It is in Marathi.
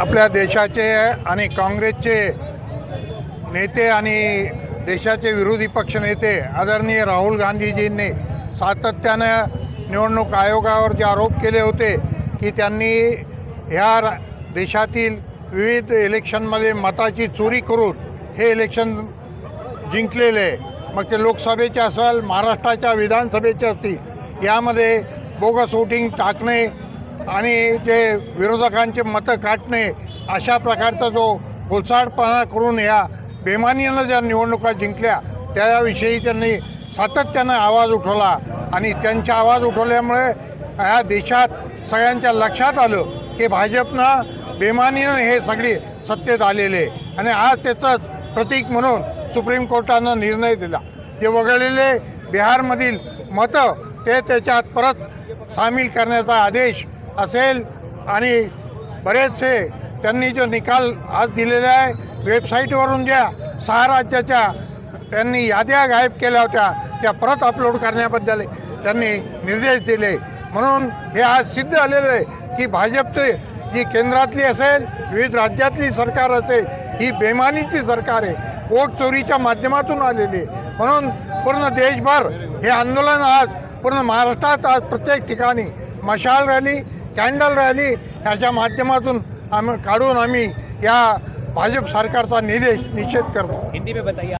आपल्या देशाचे आणि काँग्रेसचे नेते आणि देशाचे विरोधी पक्ष नेते आदरणीय राहुल गांधीजींनी सातत्यानं निवडणूक आयोगावर जे आरोप केले होते की त्यांनी ह्या देशातील विविध इलेक्शनमध्ये मताची चोरी करून हे इलेक्शन जिंकलेले आहे, मग ते लोकसभेचे असेल महाराष्ट्राच्या विधानसभेचे असतील, यामध्ये बोगस वोटिंग टाकणे आणि जे विरोधकांचे मतं काटणे अशा प्रकारचा जो गोलसाडपणा करून या बेमानीनं ज्या निवडणुका जिंकल्या त्याविषयी त्यांनी सातत्यानं आवाज उठवला आणि त्यांचा आवाज उठवल्यामुळे ह्या देशात सगळ्यांच्या लक्षात आलं की भाजपनं बेमानीनं हे सगळे सत्तेत आलेले आणि आज त्याचंच प्रतीक म्हणून सुप्रीम कोर्टानं निर्णय दिला. जे वगळलेले बिहारमधील मतं ते त्याच्यात परत सामील करण्याचा आदेश असेल आणि बरेचसे त्यांनी जो निकाल आज दिलेला आहे वेबसाईटवरून ज्या 6 राज्याच्या त्यांनी याद्या गायब केल्या होत्या त्या परत अपलोड करण्याबद्दल त्यांनी निर्देश दिले. म्हणून हे आज सिद्ध झालेलं आहे की भाजपचे जी केंद्रातली असेल विविध राज्यातली सरकार असेल ही बेमानीची सरकार आहे, वोट चोरीच्या माध्यमातून आलेली आहे. म्हणून पूर्ण देशभर हे आंदोलन आज पूर्ण महाराष्ट्रात आज प्रत्येक ठिकाणी मशाल रॅली कॅन्डल रॅली ह्याच्या माध्यमातून आम्ही या भाजप सरकारचा निषेध करतो. हिंदी में बताइए.